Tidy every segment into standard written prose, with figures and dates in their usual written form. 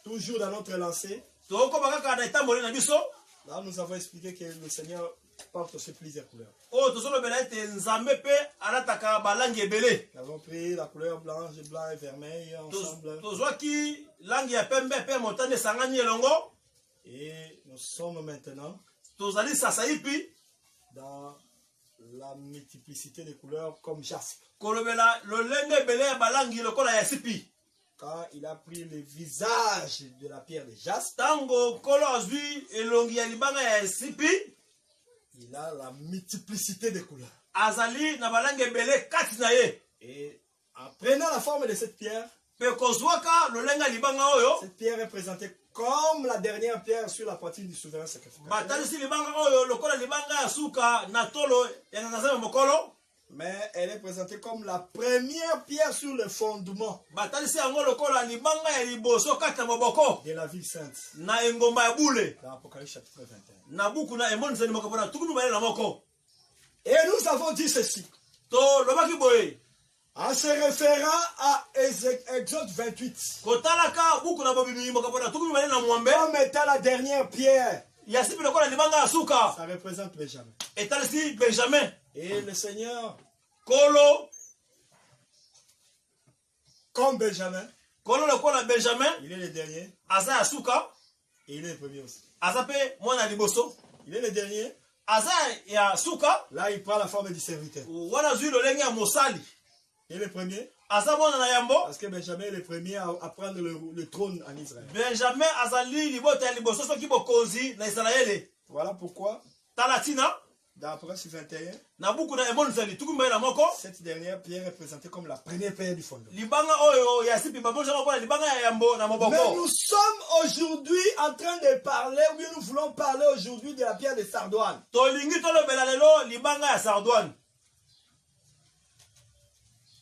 Toujours dans notre lancée, là nous avons expliqué que le Seigneur porte aussi plusieurs couleurs. Nous avons pris la couleur blanche, blanc et vermeil ensemble. Et nous sommes maintenant dans la multiplicité des couleurs comme jaspe. Quand il a pris le visage de la pierre de jaspe, il a la multiplicité des couleurs. Et en prenant la forme de cette pierre est présentée comme la dernière pierre sur la poitrine du souverain sacrificateur. Mais elle est présentée comme la première pierre sur le fondement de la ville sainte. Dans Apocalypse chapitre 21. Et nous avons dit ceci. En se référant à Exode 28. Comme étant la dernière pierre. Ça représente Benjamin. Et le Seigneur, comme Benjamin, il est le dernier. Et il est le premier aussi. Il est le dernier. Là, il prend la forme du serviteur. Il est le premier. Parce que Benjamin est le premier à prendre le trône en Israël. Voilà pourquoi dans Apocalypse 21, cette dernière pierre est présentée comme la première pierre du fondement. Mais nous sommes aujourd'hui en train de parler, ou bien nous voulons parler aujourd'hui de la pierre de Sardoine.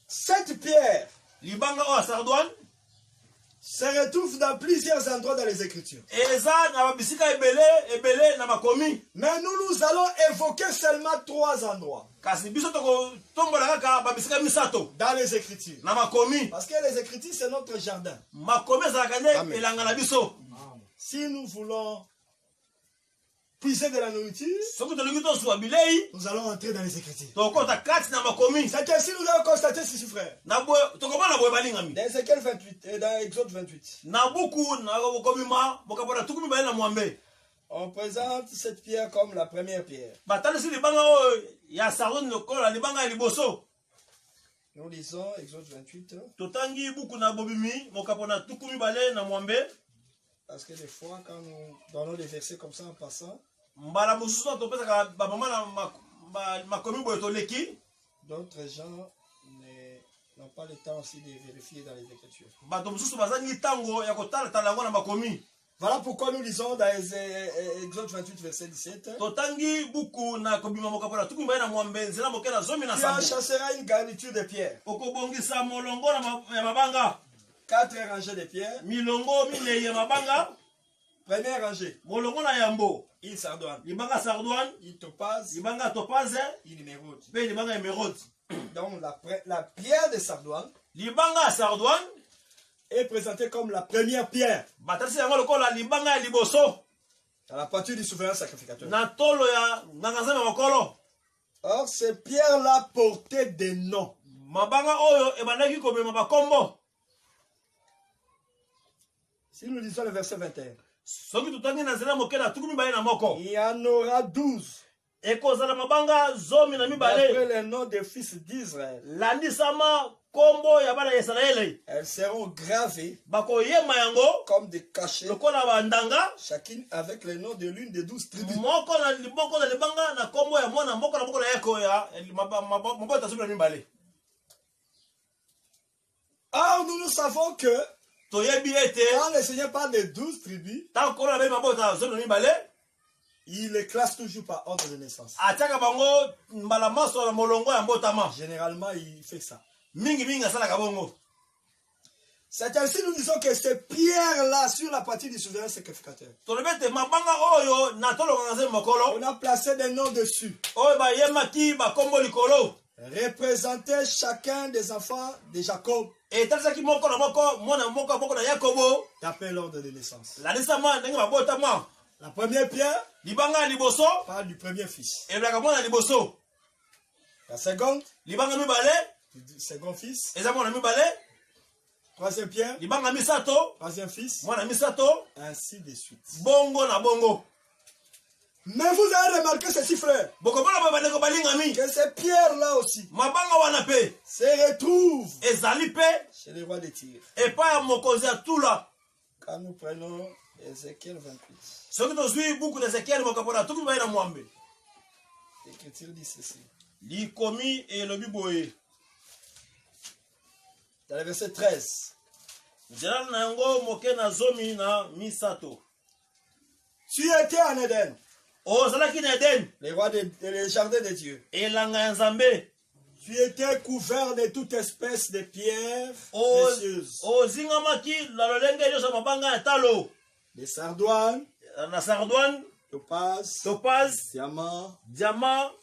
Cette pierre se retrouve dans plusieurs endroits dans les Écritures. Mais nous allons évoquer seulement 3 endroits dans les Écritures. Parce que les Écritures, c'est notre jardin. Amen. Si nous voulons puiser de la nourriture, nous allons entrer dans les Écritures. C'est ainsi nous avons constaté ceci, frère. Dans Ézéchiel 28 et dans Exode 28. On présente cette pierre comme la première pierre. Nous lisons Exode 28. Parce que des fois, quand nous donnons des versets comme ça en passant, d'autres gens n'ont pas le temps aussi de vérifier dans les Écritures. Voilà pourquoi nous lisons dans Exode 28, verset 17. Tu enchasseras une garniture de pierre. 4 rangées de pierres. Première rangée. Il sardoine. Il topaze. Il émeraude. Donc la pierre de sardoine est présentée comme la première pierre dans la poitrine du souverain sacrificateur. Or, ces pierres-là portaient des noms. Si nous lisons le verset 21, il y en aura 12. D'après les noms des fils d'Israël, elles seront gravées comme des cachets, chacune avec le nom de l'une des 12 tribus. Or, nous savons que quand le Seigneur parle de 12 tribus, il les classe toujours par ordre de naissance. Généralement, il fait ça. C'est ainsi nous disons que ces pierres-là sur la partie du souverain sacrificateur, on a placé des noms dessus. Représentaient chacun des enfants de Jacob. Et tapé l'ordre de naissance. La première pierre parle du premier fils. La seconde, du second fils. Troisième pierre, troisième fils. Ainsi de suite. Mais vous avez remarqué ceci, frère, que ces pierres-là aussi se retrouvent chez les rois des Tyr. Quand nous prenons Ézéchiel 28, l'Écriture dit ceci. Dans le verset 13. Tu étais en Éden. Les rois les jardins de Dieu. Tu étais couvert de toute espèce de pierres précieuses. Des sardoines, topaz, diamant,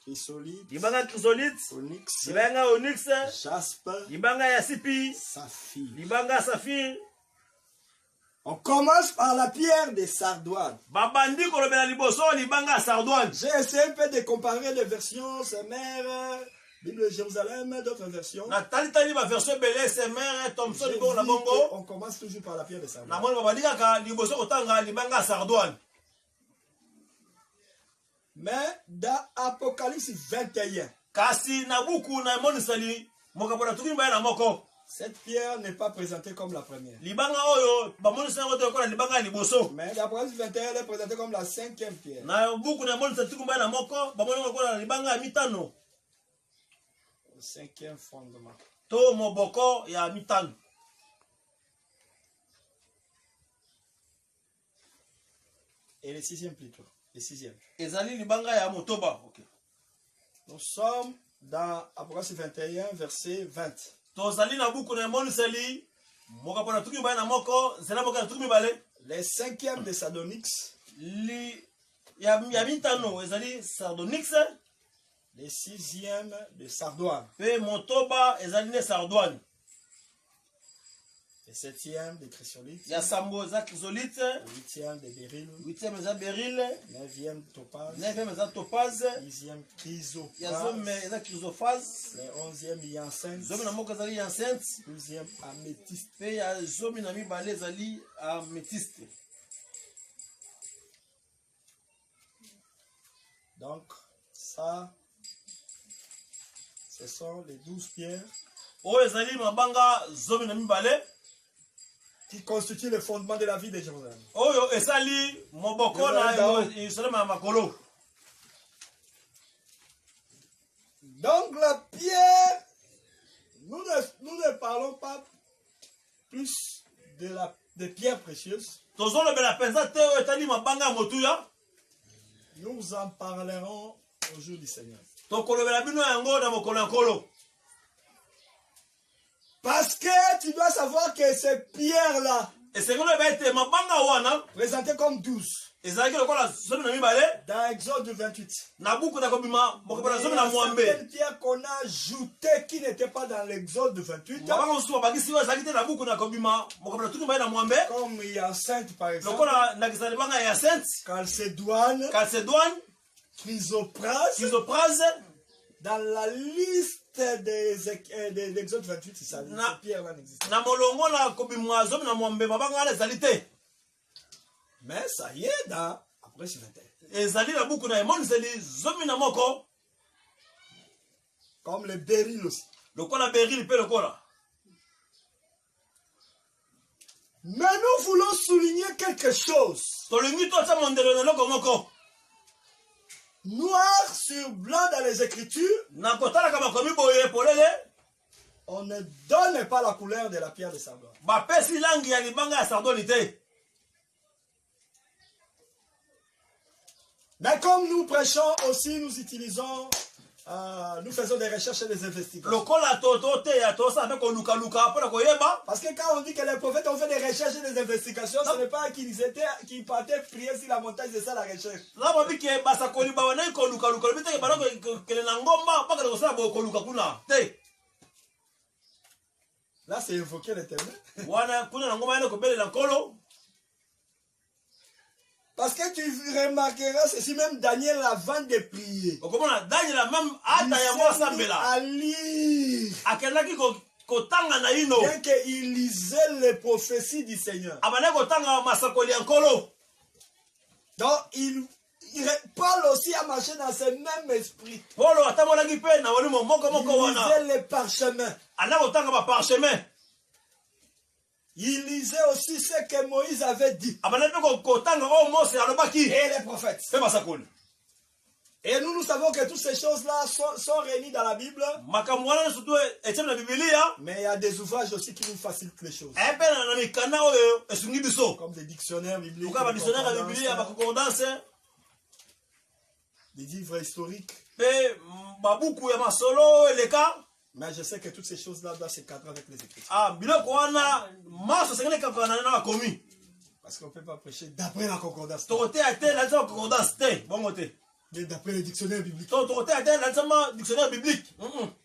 chrysolite, onyx, jaspe, saphir. On commence par la pierre des sardoines. J'ai essayé un peu de comparer les versions, ces mères, Bible de Jérusalem, d'autres versions. On commence toujours par la pierre des sardoines. Mais dans Apocalypse 21, cette pierre n'est pas présentée comme la première. Mais dans Apocalypse 21, elle est présentée comme la cinquième pierre. Le cinquième fondement. Et le sixième plutôt. Le sixième. Nous sommes dans Apocalypse 21, verset 20. Les cinquièmes de Sardonyx. Les sixièmes de Sardoine. Les septièmes de chrysolite. Huitième de béryl. Neuvième topaz. Dixième chrysoprase. Les onzième hyacinthe. Douzième améthyste. Donc, ça, ce sont les 12 pierres qui constituent le fondement de la vie de Jérusalem. Donc la pierre, nous ne parlons pas plus de pierres précieuses. Nous en parlerons au jour du Seigneur. Parce que tu dois savoir que ces pierres-là, présentées comme 12, dans Exode 28, il y a certaines pierres qu'on a ajoutées qui n'étaient pas dans l'Exode 28, comme hyacinthe par exemple, chalcédoine, chrysoprase. Dans la liste d'Exode 28, c'est ça, ces pierres-là n'existent pas. Mais ça y est dans Apocalypse 21. Comme le béryl aussi. Mais nous voulons souligner quelque chose. Noir sur blanc dans les Écritures, on ne donne pas la couleur de la pierre de Sardoine. Mais comme nous prêchons aussi, nous utilisons, nous faisons des recherches et des investigations. Parce que quand on dit que les prophètes ont fait des recherches et des investigations, ce n'est pas qu'ils partaient prier sur la montagne, c'est ça la recherche. Là, c'est invoquer l'Éternel. Parce que tu remarqueras, ceci même Daniel avant de prier. À lire. Bien qu'il lisait les prophéties du Seigneur. Donc, il Paul aussi a marché dans ce même esprit. Il lisait les parchemins. Il lisait aussi ce que Moïse avait dit. Et les prophètes. Et nous savons que toutes ces choses-là sont réunies dans la Bible. Mais il y a des ouvrages aussi qui nous facilitent les choses. Comme des dictionnaires bibliques. Des livres historiques. Mais je sais que toutes ces choses-là doivent se cadrer avec les Écritures. Parce qu'on ne peut pas prêcher d'après la concordance. Mais d'après les dictionnaires bibliques.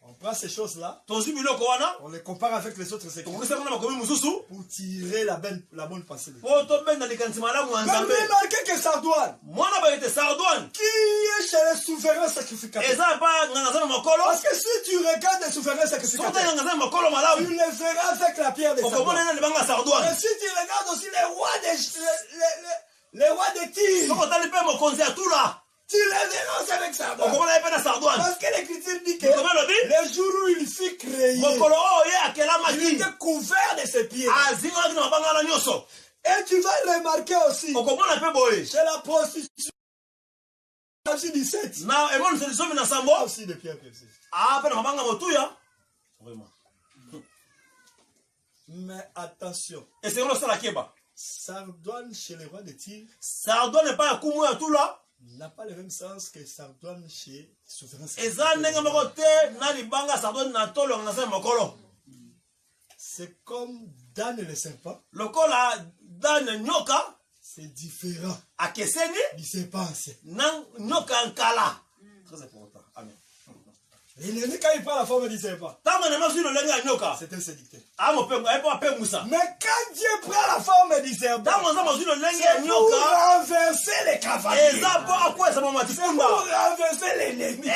On prend ces choses-là. On les compare avec les autres Écritures. Pour tirer la bonne pensée. Mais remarquez que Sardoine, qui est chez les souverains sacrificateurs. Parce que si tu regardes les souverains sacrificateurs, tu les verras avec la pierre de Sardoine. Et si tu regardes aussi les rois de Tyr, tu les verras avec Sardoine. Parce que l'Écriture dit que le jour où il fut créé, il était couvert de ses pieds. Et tu vas remarquer aussi, chez la prostitution, aussi 17. Aussi des pierres précieuses. Mais attention. Sardoine chez les rois de Tyr n'a pas le même sens que Sardoine chez les souverains. C'est comme Dan et le serpent. C'est différent du serpent ancien. Très important. Amen. L'ennemi, quand il prend la forme du serpent, c'est un séducteur. Mais quand Dieu prend la forme du serpent, c'est pour renverser les cavaliers. C'est pour renverser l'ennemi.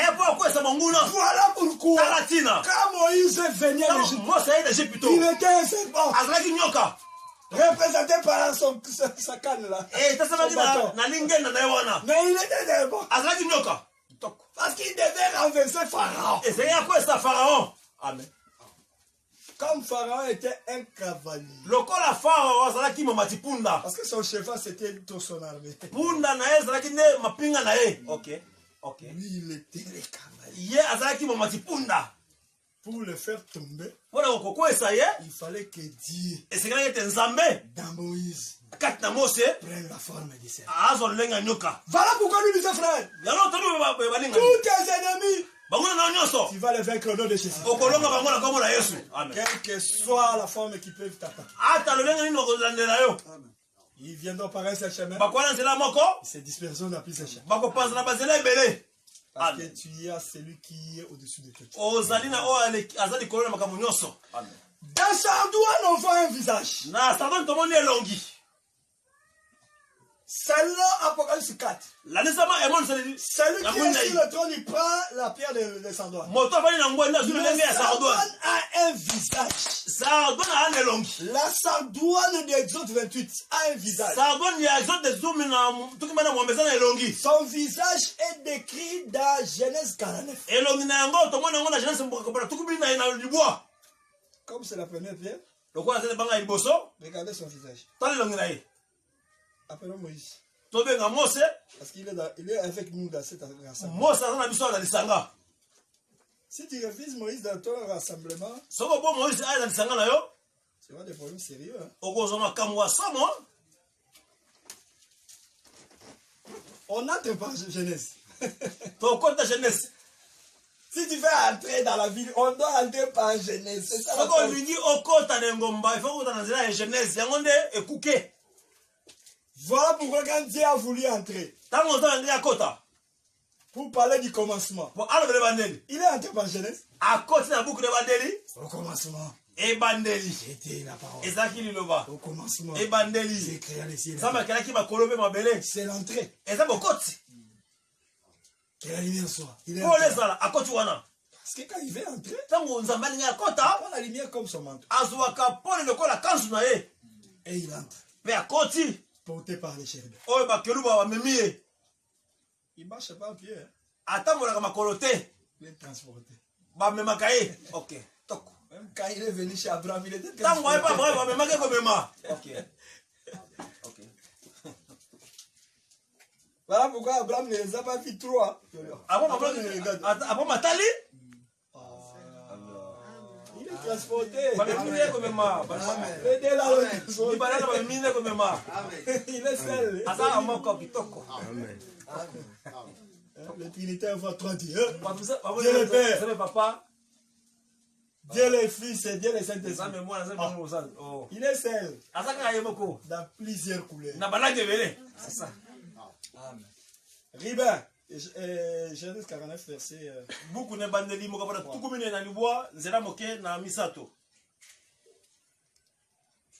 Voilà pourquoi, quand Moïse venait d'Égypte, il était un serpent. Représenté par sa canne là. Mais il était un serpent. Parce qu'il devait renverser Pharaon. Amen. Comme Pharaon était un cavalier. Parce que son cheval c'était tout son armée. Ok. Lui il était le cavalier. Pour le faire tomber, il fallait que Dieu, dans Moïse, prenne la forme du serpent. Voilà pourquoi nous disons, frère, tous tes ennemis, tu vas les vaincre au nom de Jésus. Quelle que soit la forme qu'ils peuvent t'attaquer. Ils viendront par un seul chemin. Ils se disperseront dans plusieurs chemins. Parce que tu y as celui qui est au-dessus de toi. Dans Sardoine, on voit un visage. Selon Apocalypse 4. Celui qui est sur le trône, il prend la pierre de Sardoine. Sardoine a un visage. La Sardoine d'Exode 28 a un visage. Son visage est décrit dans Genèse 49. Comme c'est la première pierre, regardez son visage. Appelons Moïse. Parce qu'il est avec nous dans cette rassemblement. Si tu refuses Moïse dans ton rassemblement, tu auras des problèmes sérieux. On entre par Genèse. Si tu veux entrer dans la ville, on doit entrer par Genèse. C'est ça. Voilà pourquoi quand Dieu a voulu entrer, pour parler du commencement, il est entré par Genèse. Au commencement. Ebandeli. C'était la parole. Ezaki liloba. Au commencement. Ebandeli. C'est créé les cieux. Samba kelaki makolobe mabele. C'est l'entrée. Eza bokoti. Que la lumière soit. Pour les ala akoti wana. Parce que quand il veut entrer, Tango nzamba linga akota. on la lumière comme son manteau. Azwaka pole lokola kanzu na ye. Et il entre. Pe akoti. Porté par les chérubins. Oyo bakeluba bamemi. Il marche pas à pied. Hein. Atambolaka makolo te. Il est transporté. Bamemaka ye. Ok. Toko. Même quand il est venu chez Abraham, il était Tango transporté. aye pa bref bamemaka komema. Ok. Ok. Voilà pourquoi Abraham ne les a pas vus trop. Hein. Avant matali. Il est transporté. Bamemine komema. Il est là. Ibalaka bamemine komema. Il est seul. Asa amoko kitoko. Amen. Le Trinitaire voit trois dieux. Dieu le Père. Papa. Dieu le Fils et Dieu le Saint-Esprit. Il est seul. Dans plusieurs couleurs. C'est ça. Amen. Ribin. Genèse 49, verset. Beaucoup ne bandeli mokabana tukumine na libwa nzela moke na misato.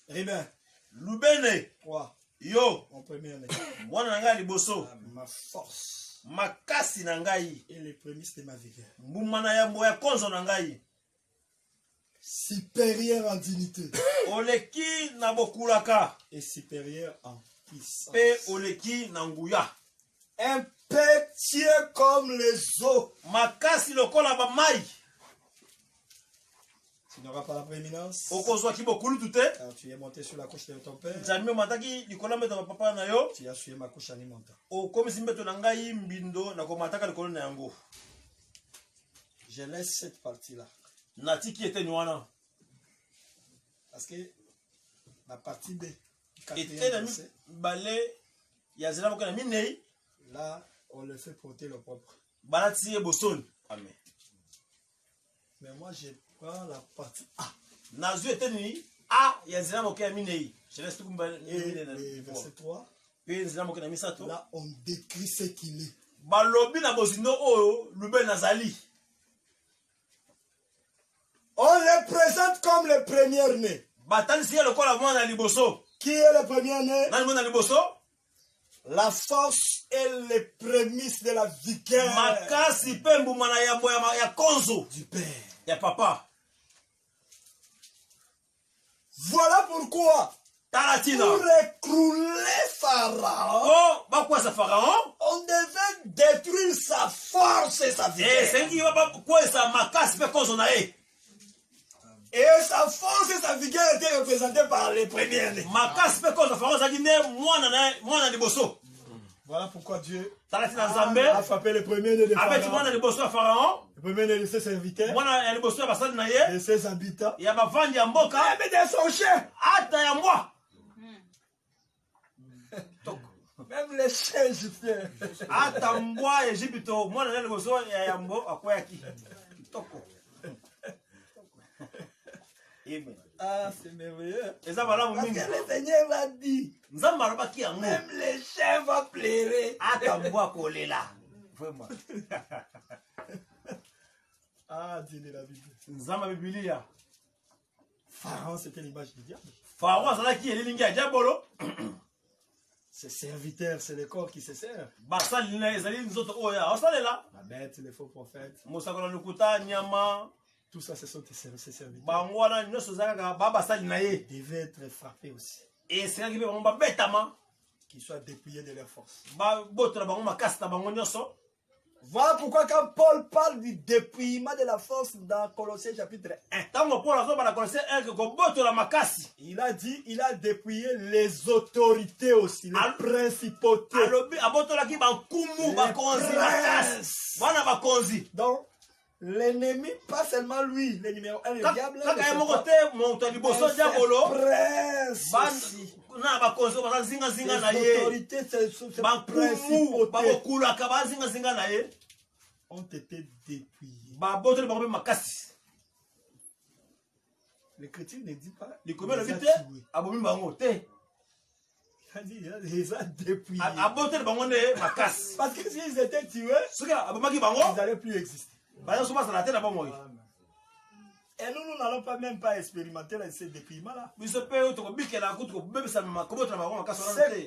Ribin. Lubene. Quoi? Yo. Mon premier né. Mwana na ngai liboso. Ma force. Makasi na ngai. Et les prémices de ma vigueur. Mbumana ya mboya konzo na ngai. Supérieur en dignité. Oleki na bokulaka. Et supérieur en puissance. Pe oleki na nguya. Impétueux comme les eaux. Makasi lokola ba mai. Tu n'auras pas la prééminence. Okozwa kibokulu tute. Car tu es monté sur la couche de ton père. Jamio mataki likolo mbeto ba papa na yo. Tu as suivi ma couche en y montant. O komisi mbeto na ngai mbindo na komataka likolo na yango. Je laisse cette partie-là. Natiki ete niwana. Parce que la partie B. Ete na balé ya zela boka na minei. Là, on le fait porter le propre. Balati e boson. Amen. Mais moi, je prends la partie A. Nazu ete ni A ya zela boka na minei. Je laisse tout kumba et verset 3. Pe zela boka na misato. Là, on décrit ce qu'il est. Balobi na bozino oyo lube nazali. On le présente comme le premier-né. Qui est le premier-né? La force et les prémices de la vigueur du Père. Papa. Voilà pourquoi, pour écrouler Pharaon, on devait détruire sa force et sa vigueur. Et sa force et sa vigueur étaient représentées par les premiers-nés. Voilà pourquoi Dieu a frappé les premiers-nés de Pharaon. Le premier-né de ses serviteurs, de ses habitants, et de son chien. Même les chiens égyptiens. Ah, c'est merveilleux. Parce que le Seigneur l'a dit. Même les chiens vont pleurer. Ah, Dieu de la Bible. Pharaon, c'était l'image du diable. Ses serviteurs, c'est le corps qui se sert. La bête, les faux prophètes. Tout ça, ce sont ses serviteurs. Ils devaient être frappés aussi. Qu'ils soient dépouillés de leur force. Voilà pourquoi quand Paul parle du dépouillement de la force dans Colossiens chapitre 1, il a dit, il a dépouillé les autorités aussi, les principautés. Donc, l'ennemi, pas seulement lui, le numéro 1, le diable, les autorités, ces principautés ont été dépouillées. L'Écriture ne dit pas il a dit il les a dépouillés. Parce que s'ils étaient tués, ils n'allaient plus exister. Et nous n'allons pas même pas expérimenter ces dépouillements-là. C'est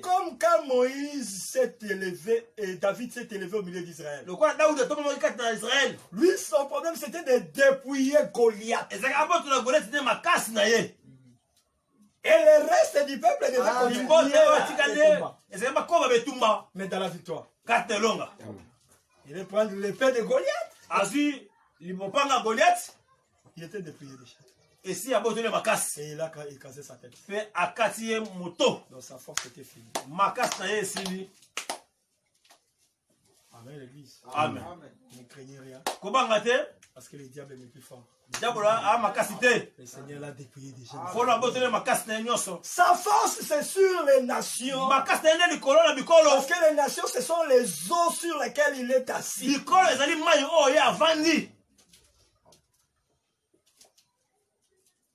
comme quand Moïse s'est élevé et David s'est élevé au milieu d'Israël. Lui, son problème, c'était de dépouiller Goliath. Et le reste du peuple devait continuer. Mais dans la victoire. Il va prendre l'épée de Goliath. Il était dépouillé déjà. Et si il a besoin de Makas. Et il a cassé sa tête. Fait à Katie moto. Donc sa force était finie. Makas n'a pas fini. Amen l'église. Amen. Ne craignez rien. Comment va-t-il? Parce que le diable est le plus fort. Le Seigneur l'a dépouillé déjà. Sa force c'est sur les nations. Parce que les nations ce sont les eaux sur lesquelles il est assis.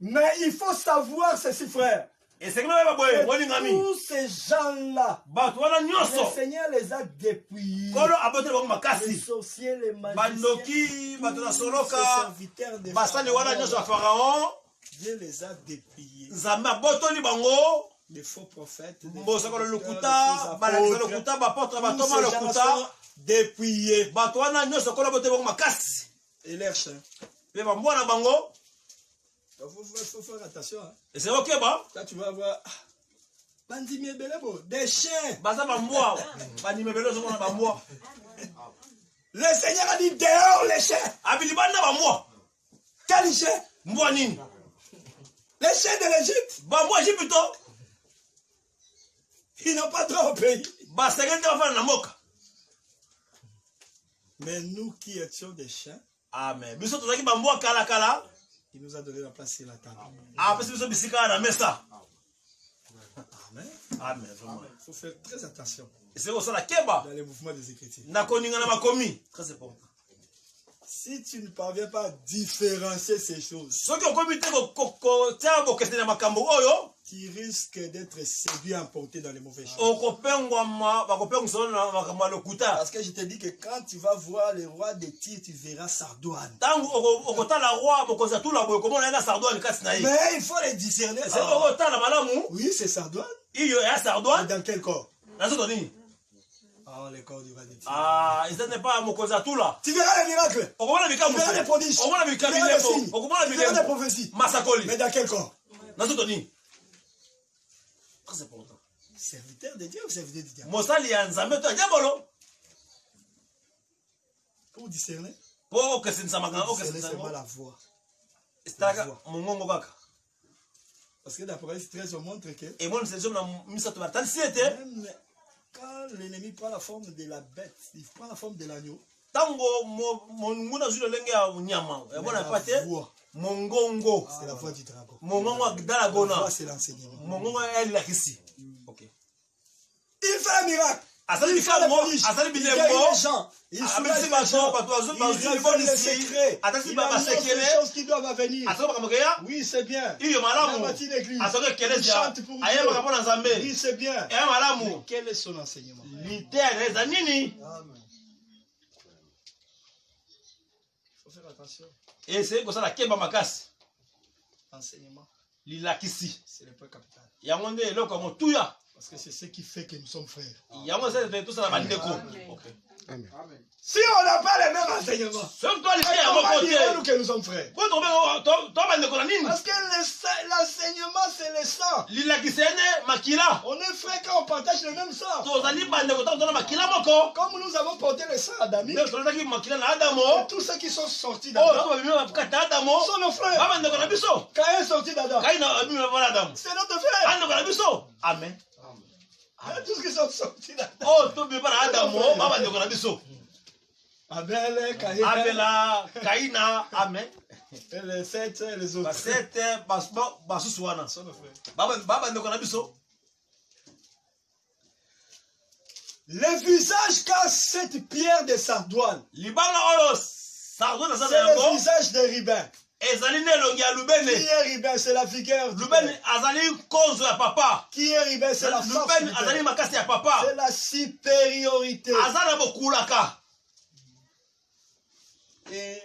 Mais il faut savoir ceci, frère. Et tous ces gens-là, le Seigneur les a dépouillés. Les sorciers, les magiciens, les serviteurs des pharaons, Dieu les a dépouillés. Les faux prophètes, les faux apôtres, dépouillés. Et leurs chiens. Il faut faire attention. Hein. Et c'est ok, bah? Là, tu vas voir. Des chiens. Le Seigneur a dit dehors les chiens. Quel chien? Les chiens de l'Égypte. Ils n'ont pas droit au pays. Mais nous qui étions des chiens. Amen. Il nous a donné la place sur la table. Amen. Amen. Il faut faire très attention dans les mouvements des Écritures. Très important. Si tu ne parviens pas à différencier ces choses, tu risques d'être séduit et emporté dans les mauvais choses. Parce que je te dis que quand tu vas voir le roi de Tyr, tu verras Sardoine. Mais il faut les discerner. Oui, c'est Sardoine. Et dans quel corps? Ah, le corps du roi de Tyr. Ah, ça n'est pas mon cause à tout là. Tu verras les miracles. Tu verras les prodiges. Tu verras les signes. Tu verras les prophéties. Mais dans quel corps? Très important. Serviteur de Dieu ou serviteur du diable? Pour discerner. Discerner seulement la voix. Parce que d'Apocalypse 13 on montre que même quand l'ennemi prend la forme de la bête, il prend la forme de l'agneau. C'est la voix du dragon. La voix, c'est l'enseignement. Il fait un miracle. Il fait des prodiges. Il guérit les gens. Il soulage les gens. Il révèle les secrets. Il annonce les choses qui doivent venir. Oui, c'est bien. La matinée d'église. Il chante pour Dieu. Oui, c'est bien. Mais quel est son enseignement? Amen. Il faut faire attention. Et c'est comme ça la keba makas. Enseignement. C'est le point capital. Parce que c'est ce qui fait que nous sommes frères. Amen. Amen. Si on n'a pas les mêmes enseignements, comment dirons-nous que nous sommes frères? Parce que l'enseignement, c'est le sang. On est frères quand on partage le même sang. Comme nous avons porté le sang à Adamie, et tous ceux qui sont sortis d'Adam sont nos frères. Caïn est sorti d'Adam. C'est notre frère. Amen. Tous ceux qui sont sortis d'Adam. Abel, Caïna, Amen. Et les 7 et les autres. Le visage cache cette pierre de Sardoine. C'est le visage de Ribin. Qui est Ribin? C'est la vigueur. Qui est Ribin? C'est la force. C'est la supériorité. Et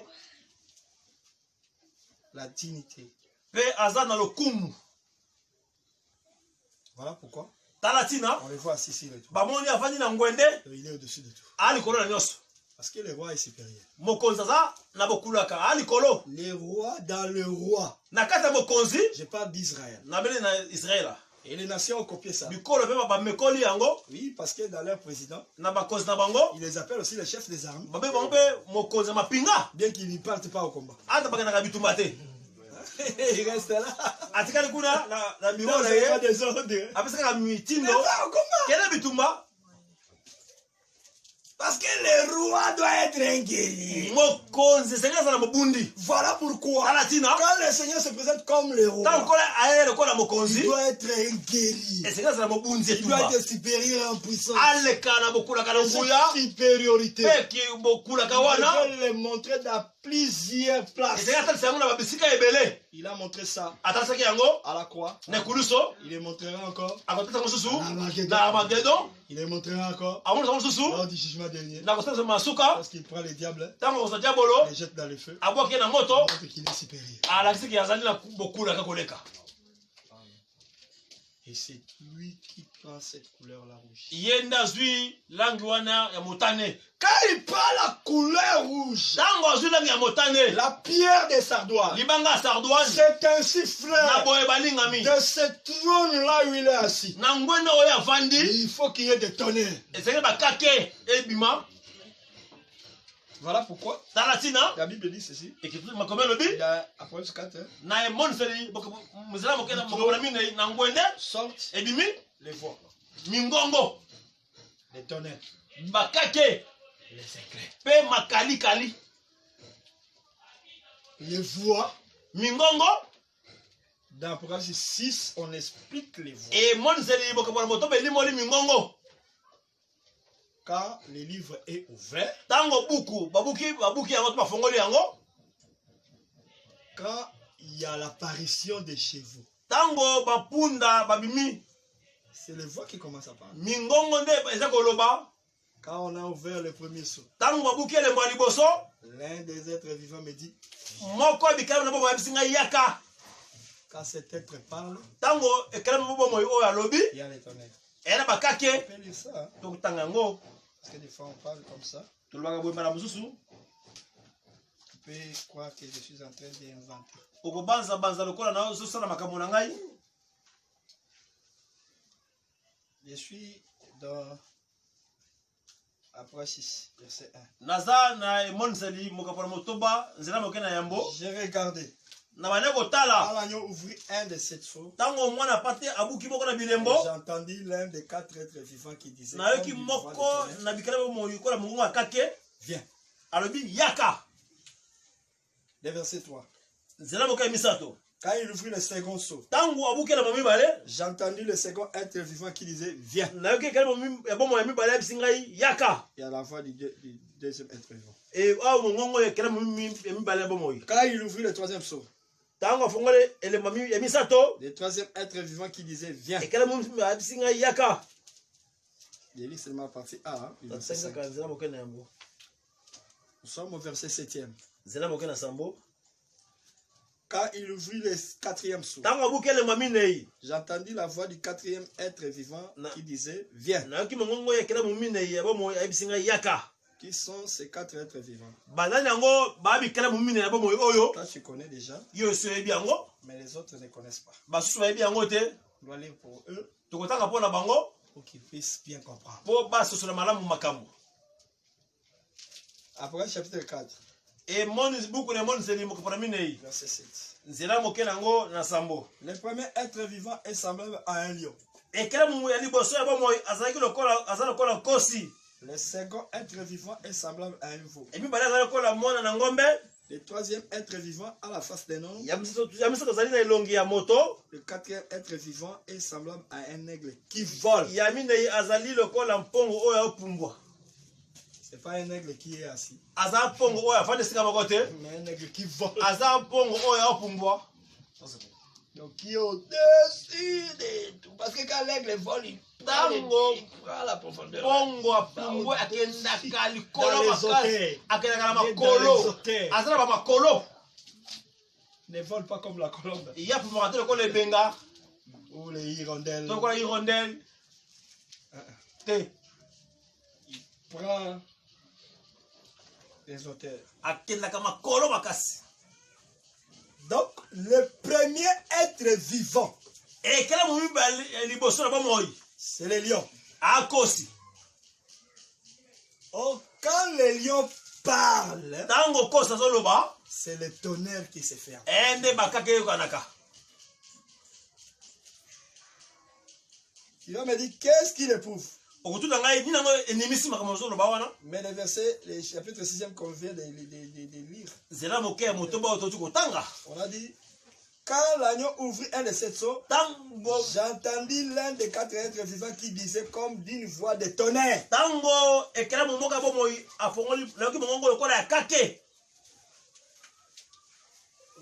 la dignité. Voilà pourquoi on les voit assis sur le toit. Il est au-dessus de tout. Parce que le roi est supérieur. Les rois dans le roi. Je parle d'Israël. Et les nations ont copié ça. Oui, parce que dans leur président, ils les appellent aussi les chefs des armées. Bien qu'ils ne partent pas au combat. Il reste là. Il a des ordres. Parce que le roi doit être un guerrier. Voilà pourquoi, quand le Seigneur se présente comme le roi, il doit être un guerrier. Il doit être supérieur en puissance. Supériorité. Il doit le montrer dans plusieurs places. Il a montré ça à la croix. Il le montrera encore à Armageddon. Il le montrera encore lors du jugement dernier. Parce qu'il prend le diable, il le jette dans le feu, il montre qu'il est supérieur. Et c'est lui qui prend cette couleur-là rouge. Quand il prend la couleur rouge, la pierre des sardoines, c'est un sifflet de ce trône-là où il est assis. Il faut qu'il y ait des tonnerres. Voilà pourquoi la Bible dit ceci. Il y a Apocalypse 4. Sortent les voix, les tonnerres, les éclairs, les voix. Dans Apocalypse 6, on explique les voix. Quand le livre est ouvert, quand il y a l'apparition des chevaux, c'est les voix qui commencent à parler. Quand on a ouvert le premier seau, l'un des êtres vivants me dit, quand cet être parle, il y a les tonnerres. On peut lire ça, hein? Parce que des fois on parle comme ça. Tu peux croire que je suis en train d'inventer. Je suis dans Apocalypse 6, verset 1. J'ai regardé. Quand l'agneau ouvrit un de ces seaux, j'ai entendu l'un des 4 êtres vivants qui disait, viens. Le verset 3. Quand il ouvrit le second seau, j'ai entendu le second être vivant qui disait, viens. Et à la voix du deuxième être vivant. Quand il ouvrit le troisième seau, le troisième être vivant qui disait, viens. Je lis seulement la partie A. Hein, nous sommes au verset 7e. Quand il ouvrit le quatrième seau, j'ai entendu la voix du quatrième être vivant qui disait, viens. Qui sont ces 4 êtres vivants? Toi, tu connais déjà, mais les autres ne connaissent pas. On doit lire pour eux, pour qu'ils puissent bien comprendre. Apocalypse chapitre 4. Verset 7. Le premier être vivant est semblable à un lion. Le second être vivant est semblable à un veau. Le troisième être vivant a la face d'un homme. Le quatrième être vivant est semblable à un aigle qui vole. C'est pas un aigle qui est assis, mais un aigle qui vole. Donc qui est au-dessus de tout. Parce que quand l'aigle vole, il prend la profondeur. ne volent pas comme la colombe. Il y a pour me rater le benga. Ou les hirondelles. Donc, les hirondelles. Il prend les auteurs. Donc, le premier être vivant, c'est les lions. Oh, quand les lions parlent, c'est le tonnerre qui se fait. Il va me dire, qu'est-ce qu'il éprouve? Mais le verset, le chapitre 6e qu'on vient de lire, on a dit, quand l'agneau ouvrit un de ses seaux, j'entendis l'un des 4 êtres vivants qui disait comme d'une voix de tonnerre.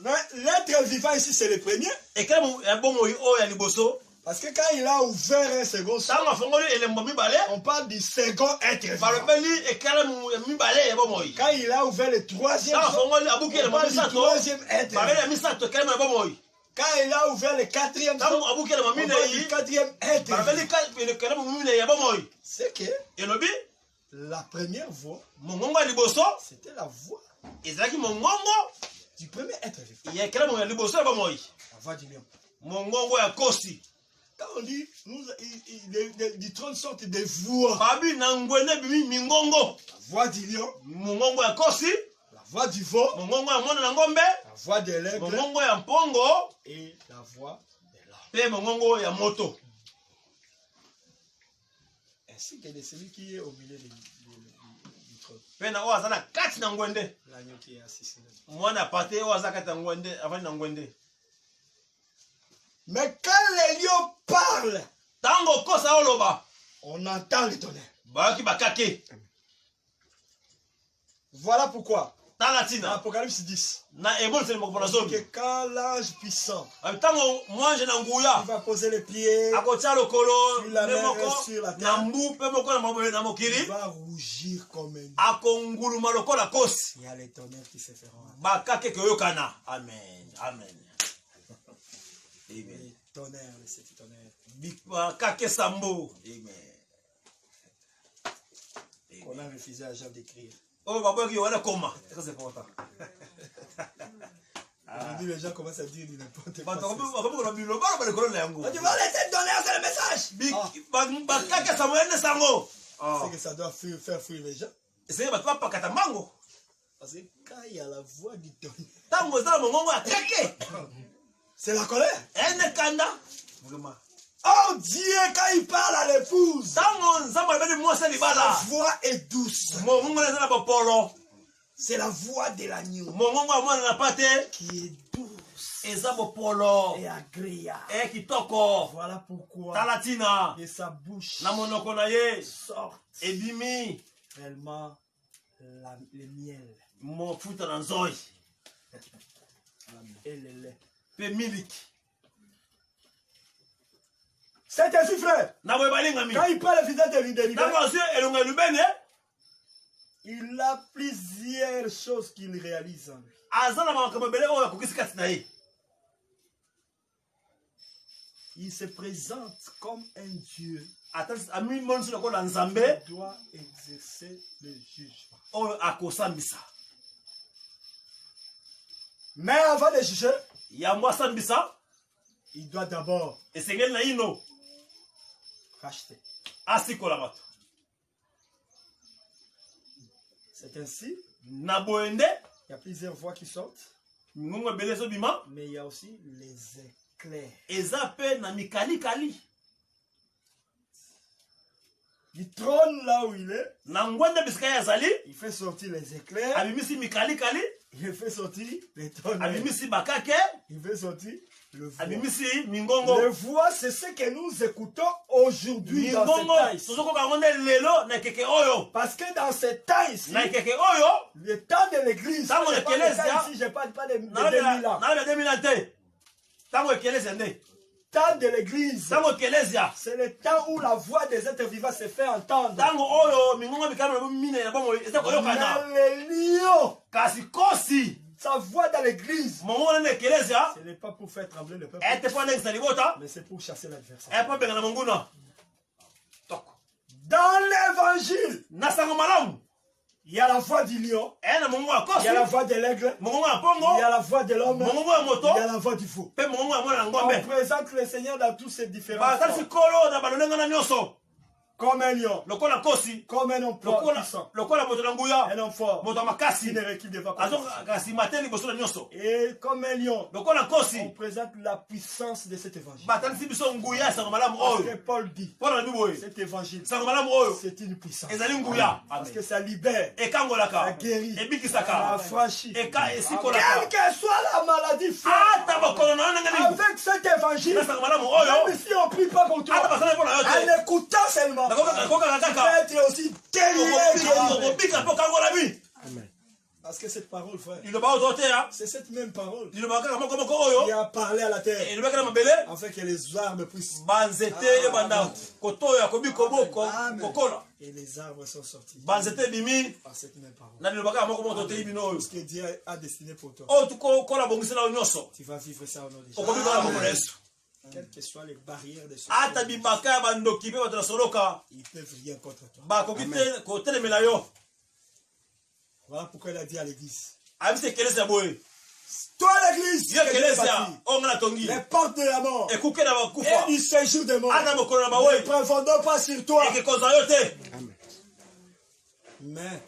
Mais l'être vivant ici, c'est le premier. Parce que quand il a ouvert un second seau, on parle du second être vivant. Quand il a ouvert le troisième seau, on parle du troisième être vivant. Quand il a ouvert le quatrième seau, on parle du quatrième être vivant. C'est que la première voix, c'était la voix du premier être vivant. La voix du lion. Quand on dit, du trône sortent des voix. La voix du lion. La voix du veau. La voix de l'aigle. Et la voix de l'homme. Ainsi que de celui qui est au milieu du trône. L'agneau qui est assis sur le. Mais quand les lions parlent, on entend le tonnerre. Voilà pourquoi. Apocalypse 10. Que quand l'ange puissant il va poser les pieds sur la mer et sur la terre, il va rougir comme un lion. Il y a les tonnerres qui se feront. Amen. Amen. Les tonnerres, les sept tonnerres. On a refusé à Jean d'écrire. Aujourd'hui, les gens commencent à dire n'importe quoi. Tu vas laisser tonnerre, c'est le message. C'est que ça doit faire fuir les gens. Parce que quand il y a la voix du tonnerre, c'est la colère. Oh Dieu, quand il parle à l'épouse, sa voix est douce. C'est la voix de l'agneau qui est douce et agréable. Voilà pourquoi de sa bouche sort réellement le miel et le lait. C'est ainsi, frère. Quand il parle de fidélité, il a plusieurs choses qu'il réalise en lui. Il se présente comme un Dieu qui doit exercer le jugement. Mais avant de juger, il doit d'abord racheter. C'est ainsi. Il y a plusieurs voix qui sortent. Mais il y a aussi les éclairs. Du trône là où il est, il fait sortir les éclairs. Il fait sortir les tonnerres. Il fait sortir le voix. Le voix, c'est ce que nous écoutons aujourd'hui dans ce temps. Parce que dans ce temps ici, le temps de l'église, je parle pas de 2000 ans. Temps de l'église, c'est le temps où la voix des êtres vivants se fait entendre. Mais les lions sa voix dans l'église, ce n'est pas pour faire trembler le peuple, mais c'est pour chasser l'adversaire. Dans l'évangile, il y a la voix du lion, il y a la voix de l'aigle, il y a la voix de l'homme, il y a la voix du fou. On présente le Seigneur dans tous ces différents formes. Comme un lion, comme un homme puissant, un homme fort, qui ne recule devant personne. Et comme un lion, on présente la puissance de cet évangile. Parce que Paul dit, cet évangile, c'est une puissance. Parce que ça libère, ça guérit, ça affranchit. Quelle que soit la maladie, avec cet évangile, même si on ne prie pas pour toi, en écoutant seulement, tu peux être aussi délié. Parce que cette parole, frère, c'est cette même parole qui a parlé à la terre afin que les arbres puissent. Et les arbres sont sortis par cette même parole. Ce que Dieu a destiné pour toi, tu vas vivre ça au nom de Jésus. Quelles que soient les barrières de ce monde, ils peuvent rien contre toi. Voilà pourquoi il a dit à l'église. Toi l'église, les portes de la mort et du séjour de mort ne préfondons pas sur toi. Mais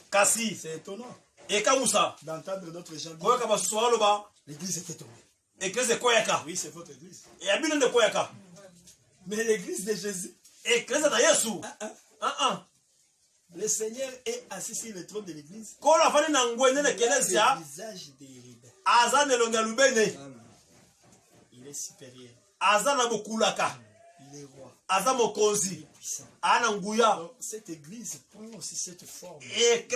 c'est étonnant d'entendre d'autres gens dire l'église était tombée. Oui, c'est votre église. Mais l'église de Jésus. Le Seigneur est assis sur le trône de l'église. Le visage des il est supérieur. Il est roi. Il est puissant. Donc, cette église prend aussi cette forme. Mais l'ennemi,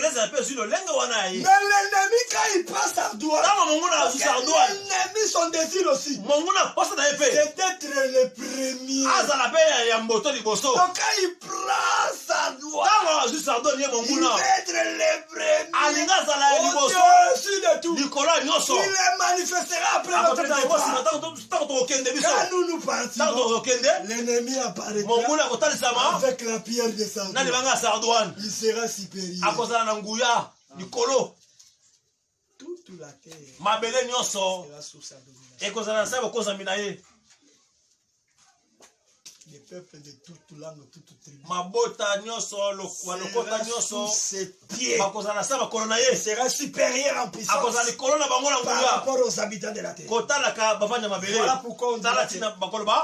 quand il prend sa doigt, l'ennemi, son désir aussi, c'est d'être le premier. Donc quand il prend sa doigt, il veut être le premier. Au-dessus de tout. Il le manifestera après notre départ. Quand nous partirons, l'ennemi apparaîtra avec la pierre de Sardoine. Il sera supérieur. Toute la terre sera sous sa domination. Les peuples de toute langue, toute tribu, sous ses pieds. Il sera supérieur en puissance par rapport aux habitants de la terre. Voilà pourquoi on dit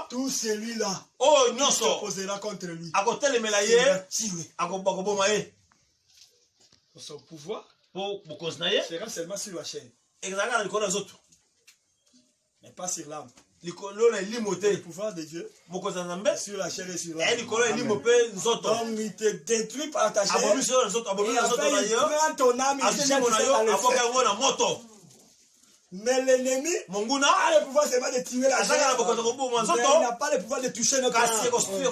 tout celui-là qui s'opposera contre lui sera tué. Son pouvoir sera seulement sur la chaîne, mais pas sur l'âme. Le pouvoir de Dieu sur la chair et sur l'âme. Donc il te détruit par ta chair. Il prend ton âme, il te jette dans le feu. Mais l'ennemi a le pouvoir seulement de tuer la chair, mais il n'a pas le pouvoir de toucher notre âme. Il n'a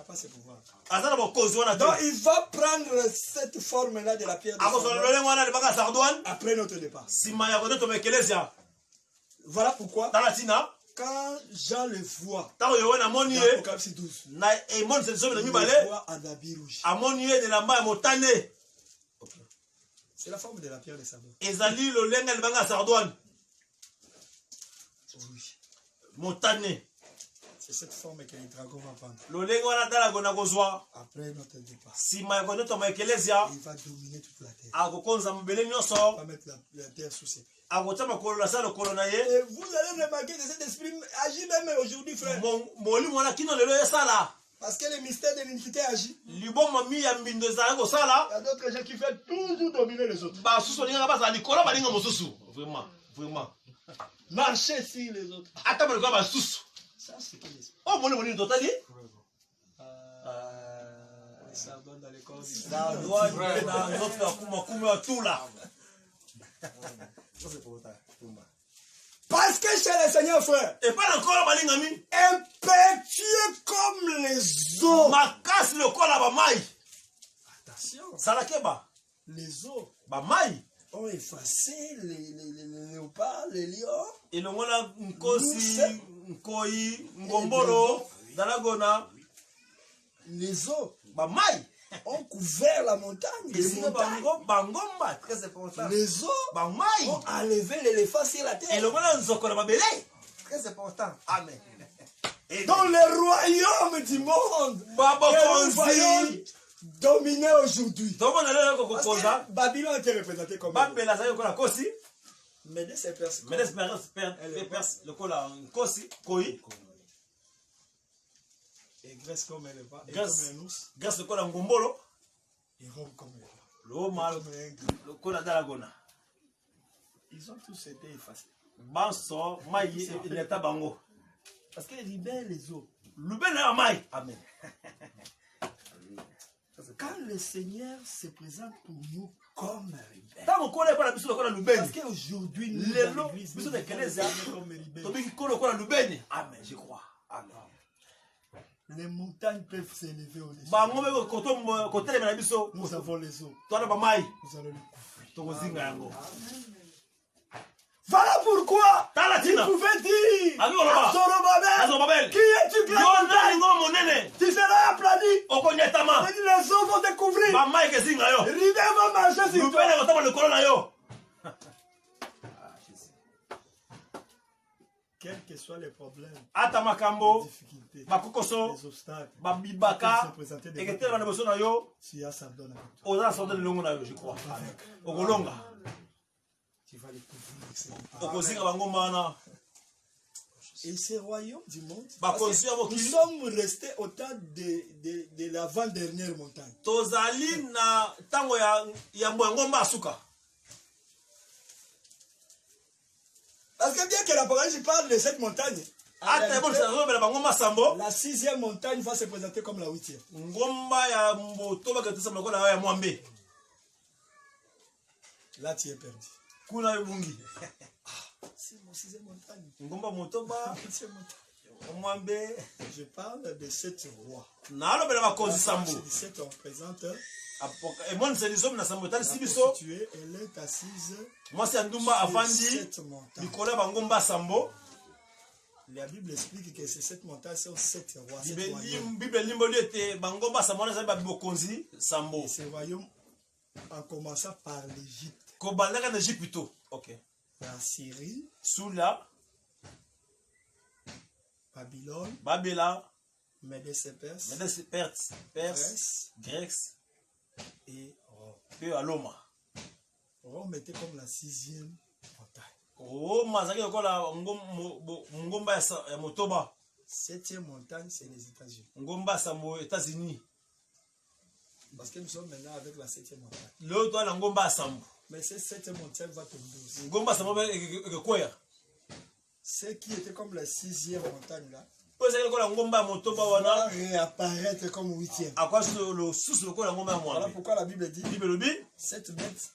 pas ce pouvoir. Donc il va prendre cette forme-là de la pierre de Sardoine après notre départ. Voilà pourquoi, quand Jean le voit, dans Apocalypse 12, il le voit en habit rouge. C'est la forme de la pierre de Sardoine. Rouge. C'est cette forme que les dragons vont prendre. Après notre départ. Il va dominer toute la terre. Il va mettre la terre sous ses pieds. Et vous allez remarquer que cet esprit agit même aujourd'hui, frère. Parce que le mystère de l'iniquité agit. Il y a d'autres gens qui veulent toujours dominer les autres. Marcher sur les autres. Ça, c'est que l'esprit. Ça donne dans les corps du parce que chez le Seigneur, frère, impétueux comme les eaux. Attention. Les eaux ont effacé les léopards, les lions. Et le mona nkosi, nkoi, ngombolo, dalagona. Les eaux Bamai ont couvert la montagne. Les eaux ont enlevé l'éléphant sur la terre. Et le mona nzokona babele. Très important. Amen. Et dans le royaume du monde, que nous voyons dominer aujourd'hui. Parce que Babylone était représenté comme Médès et Perse. Le cola Kosi, Koi. Et Grèce comme elle va. Grèce le cola Ngombolo. Et Rome comme elle va. Le cola Dalagona. Ils ont tous été effacés. Banso, Maï, l'État Bango. Parce que libère les eaux. Libère Maï. Amen. Quand le Seigneur se présente pour nous comme libère. Parce qu'aujourd'hui, nous, sommes comme libère. Amen, je crois. Amen. Les montagnes peuvent s'élever au-dessus. Nous avons les eaux. Nous allons les couvrir. Voilà pourquoi il pouvait dire à Zorobabel, qui es-tu grand montagne? Tu seras aplani. Les eaux vont te couvrir. Rivière va marcher sur toi. Quels que soient les problèmes, les difficultés, les obstacles, tu as Sardone avec toi. Tu vas les couvrir. Et ces royaumes du monde, nous sommes restés au temps de l'avant-dernière montagne. Parce que bien que l'Apocalypse parle de cette montagne, la 6e montagne va se présenter comme la 8e. Là, tu es perdu. C'est mon 6e montagne. Je parle de 7 rois. 17 on présente. Constituée, elle est assise sur 7 montagnes. La Bible explique que ces 7 montagnes sont 7 rois. Ces royaumes en commençant par l'Égypte. La Syrie, Babylone, Médès et Perse, Grèce et Rome. Rome était comme la 6e montagne. 7e montagne, c'est les États-Unis. Parce que nous sommes maintenant avec la 7e montagne. Mais cette 7e montagne va tomber aussi. Ce qui était comme la 6e montagne là va réapparaître comme 8e. Voilà pourquoi la Bible dit cette bête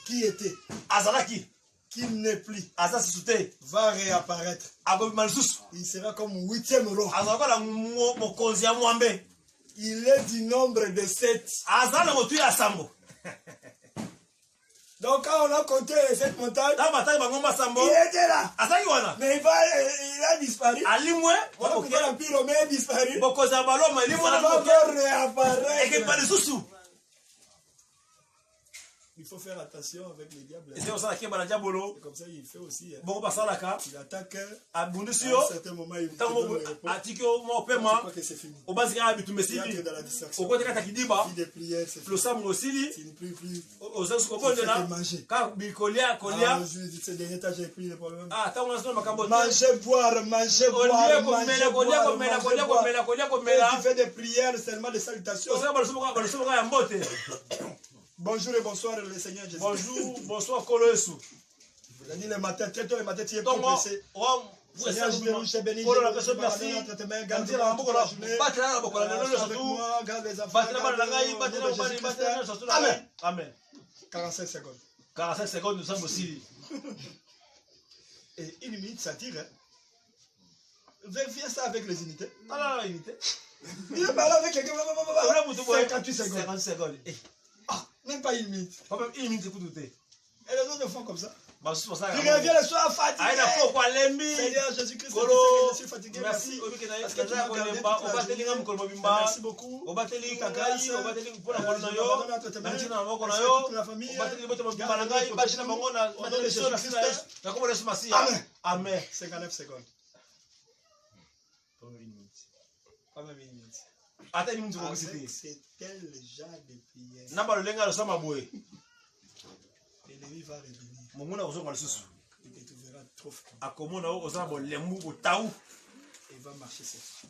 qui était, qui n'est plus, va réapparaître. Il sera comme 8e roi. Il est du nombre de 7. Donc quand on a compté cette montagne, il était là. Mais il a disparu. L'Empire romain a disparu. Ça va réapparaître. Il faut faire attention avec les diables. Et comme ça, il fait aussi. Il attaque. À un certain moment, il croit que c'est fini. Il entre dans la distraction. Il des prières, c'est fini. Il ne prie plus. Il fait manger. Ces derniers temps, j'ai pris le problème. Manger, boire. Et tu fais des prières, seulement des salutations. Bonjour et bonsoir le Seigneur Jésus. Bonsoir Koloesu. Vous avez dit le matin, très tôt le matin, tu es progressé. Seigneur, je t'ai béni. Amen. 45 secondes. 45 secondes, nous sommes aussi. Et 1 minute, ça tire. Vérifiez ça avec les unités. Ah, unité. Il est parlé avec quelqu'un. 58 secondes. 50 secondes. Même pas une minute. Pas même une minute, écoute. Et les autres font comme ça. Tu reviens le soir fatigué. Seigneur Jésus-Christ, je suis fatigué. Merci. Parce que tu m'as gardé toute la journée. Merci beaucoup. Ta grâce. Toute la famille. Au nom de Jésus-Christ. Amen. 59 secondes. Pas même une minute. Pas même une minute. Attends une minute. C'est tel genre de prière. L'ennemi va revenir. Et tu verras trop fort. Il va marcher cette fois.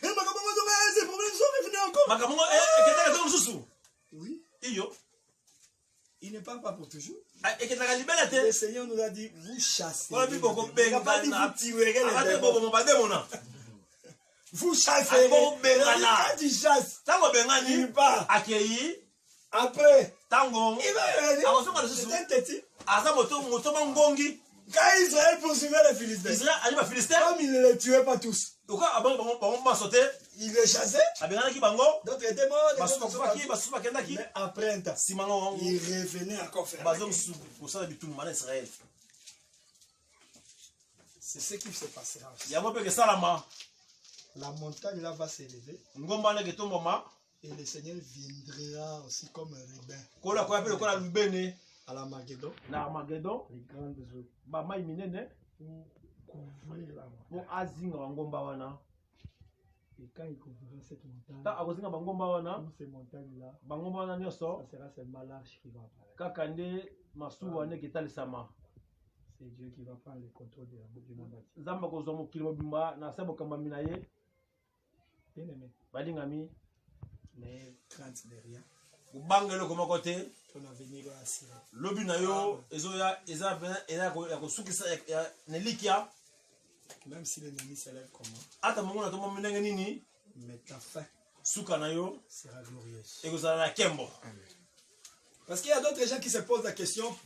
Et ma problème sont revenus encore. Oui. Il ne parle pas pour toujours. Le Seigneur nous a dit, vous chassez. Il n'a pas dit vous tuerez les démons. Vous chassez. Quand tu chasses, il part. Après, il va revenir. C'est un téti. Quand Israël poursuivait les Philistins, comme il ne les tuait pas tous, il les chassait. D'autres étaient morts. Mais après un temps, il revenait encore faire. C'est ce qui se passera aussi. La montagne là va s'élever. Et le Seigneur viendra aussi comme un rubin. À l'Armageddon. Les grandes eaux. Pour couvrir la montagne. Et quand il couvrira cette montagne, toutes ces montagnes-là, ça sera seulement l'arche qui va apparaître. C'est Dieu qui va prendre le contrôle du monde entier. Bien-aimé, mais crainte de rien. Ton avenir est assuré. Même si l'ennemi s'élève comment, mais ta fin sera glorieuse. Parce qu'il y a d'autres gens qui se posent la question.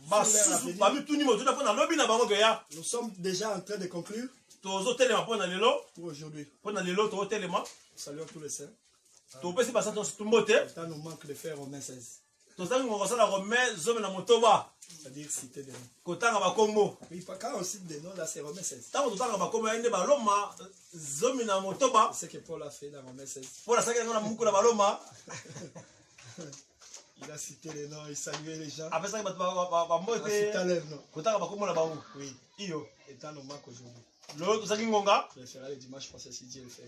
Nous sommes déjà en train de conclure pour aujourd'hui. Saluons tous les saints. Il nous manque de faire Romains 16. C'est-à-dire citer des noms. Oui, quand on cite des noms, là c'est Romains 16. C'est ce que Paul a fait dans Romains 16. Il a cité les noms, il saluait les gens. Il a cité leurs noms. Oui. Et ça nous manque aujourd'hui. Je le ferai le dimanche prochain si Dieu le fait.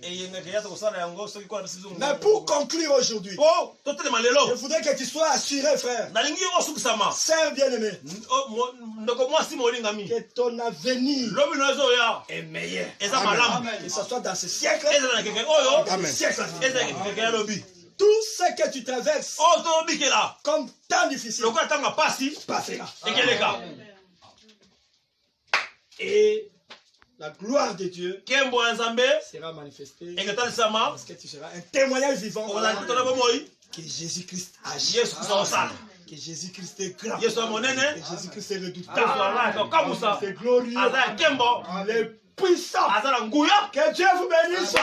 Mais pour conclure aujourd'hui, je voudrais que tu sois assuré, frère. Sœur bien-aimé, que ton avenir est meilleur. Amen. Que ce soit dans ce siècle. Amen. Tout ce que tu traverses comme temps difficile passera. Et la gloire de Dieu sera manifestée parce que tu seras un témoignage vivant que Jésus-Christ agit, que Jésus-Christ est grand, que Jésus-Christ est redoutable, c'est glorieux, il est puissant. Que Dieu vous bénisse.